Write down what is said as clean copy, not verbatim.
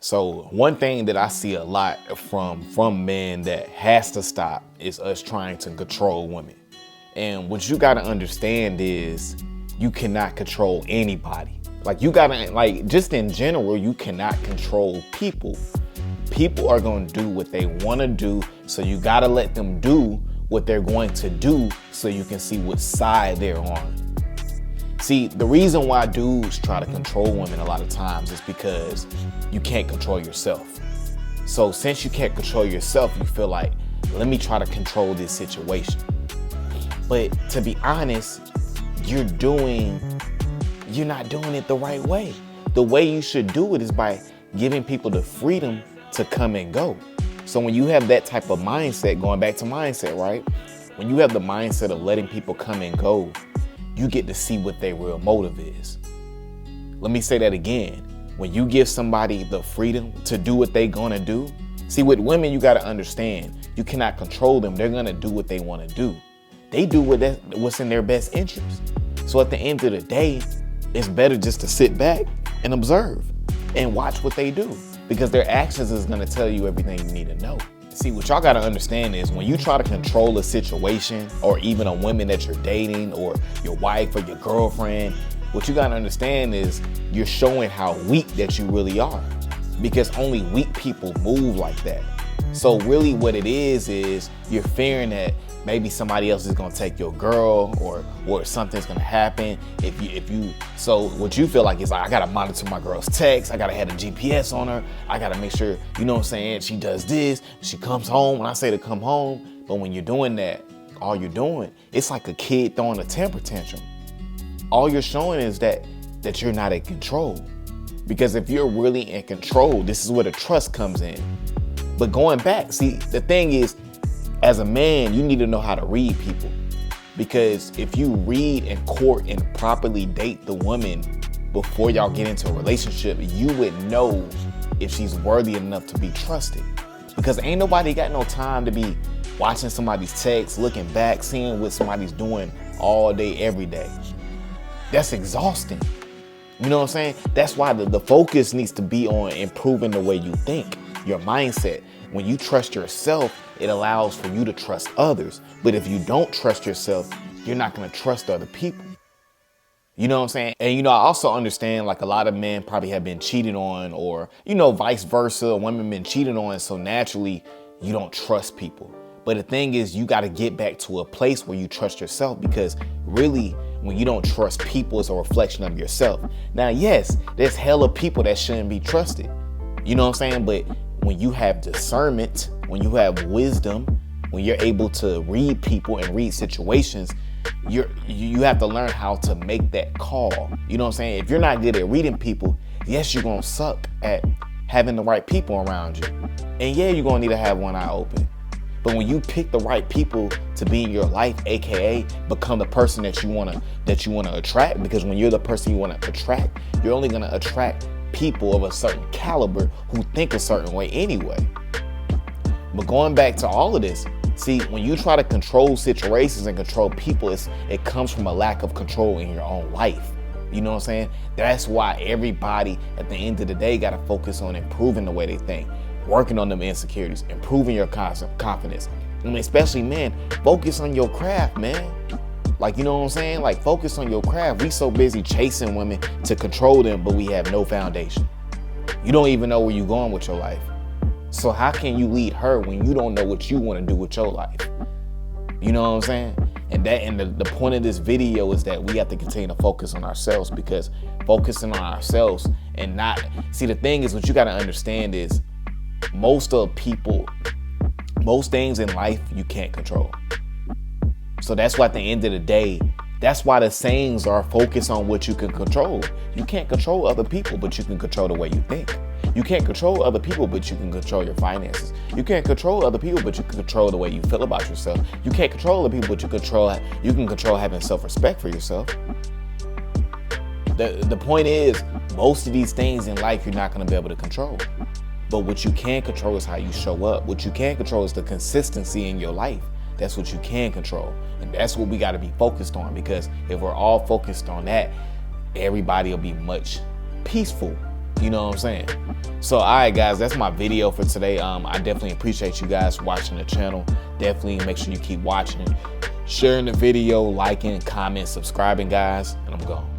So one thing that I see a lot from men that has to stop is us trying to control women. And what you gotta understand is you cannot control anybody. Like you gotta, like just in general, you cannot control people. People are gonna do what they wanna do, so you gotta let them do what they're going to do so you can see what side they're on. See, the reason why dudes try to control women a lot of times is because you can't control yourself. So since you can't control yourself, you feel like, let me try to control this situation. But to be honest, you're not doing it the right way. The way you should do it is by giving people the freedom to come and go. So when you have that type of mindset, going back to mindset, right? When you have the mindset of letting people come and go, you get to see what their real motive is. Let me say that again. When you give somebody the freedom to do what they're gonna do, see, with women, you gotta understand, you cannot control them. They're gonna do what they wanna do. They do what's in their best interest. So at the end of the day, it's better just to sit back and observe and watch what they do, because their actions is gonna tell you everything you need to know. See, what y'all gotta understand is when you try to control a situation, or even a woman that you're dating, or your wife or your girlfriend, what you gotta understand is you're showing how weak that you really are, because only weak people move like that. So really what it is you're fearing that maybe somebody else is gonna take your girl, or something's gonna happen so what you feel like is like, I gotta monitor my girl's texts, I gotta have a GPS on her, I gotta make sure, you know what I'm saying, she does this, she comes home when I say to come home. But when you're doing that, all you're doing, it's like a kid throwing a temper tantrum. All you're showing is that you're not in control. Because if you're really in control, this is where the trust comes in. But going back, see, the thing is, as a man, you need to know how to read people. Because if you read and court and properly date the woman before y'all get into a relationship, you would know if she's worthy enough to be trusted. Because ain't nobody got no time to be watching somebody's text, looking back, seeing what somebody's doing all day, every day. That's exhausting. You know what I'm saying? That's why the focus needs to be on improving the way you think, your mindset. When you trust yourself, it allows for you to trust others. But if you don't trust yourself, you're not going to trust other people. You know what I'm saying? And, I also understand, like, a lot of men probably have been cheated on, or, vice versa. Women been cheated on. So naturally, you don't trust people. But the thing is, you got to get back to a place where you trust yourself, because really, when you don't trust people, it's a reflection of yourself. Now, yes, there's hella people that shouldn't be trusted. You know what I'm saying? But when you have discernment, when you have wisdom, when you're able to read people and read situations, you have to learn how to make that call. You know what I'm saying? If you're not good at reading people, yes, you're going to suck at having the right people around you. And yeah, you're going to need to have one eye open. But when you pick the right people to be in your life, aka become the person that you want to attract, because when you're the person you want to attract, you're only going to attract people of a certain caliber who think a certain way anyway. But going back to all of this, see, when you try to control situations and control people, it comes from a lack of control in your own life. You know what I'm saying? That's why everybody at the end of the day got to focus on improving the way they think, working on them insecurities, improving your confidence. And especially men, focus on your craft, man. Like, you know what I'm saying? Like, focus on your craft. We so busy chasing women to control them, but we have no foundation. You don't even know where you're going with your life. So how can you lead her when you don't know what you want to do with your life? You know what I'm saying? And the point of this video is that we have to continue to focus on ourselves, because focusing on ourselves and not, see, the thing is, what you got to understand is most things in life you can't control. So that's why at the end of the day, that's why the sayings are focus on what you can control. You can't control other people, but you can control the way you think. You can't control other people, but you can control your finances. You can't control other people, but you can control the way you feel about yourself. You can't control other people, but you can control having self-respect for yourself. The point is, most of these things in life you're not going to be able to control. But what you can control is how you show up. What you can control is the consistency in your life. That's what you can control. And that's what we got to be focused on, because if we're all focused on that, everybody will be much peaceful. You know what I'm saying? So, all right, guys, that's my video for today. I definitely appreciate you guys watching the channel. Definitely make sure you keep watching, sharing the video, liking, comment, subscribing, guys, and I'm gone.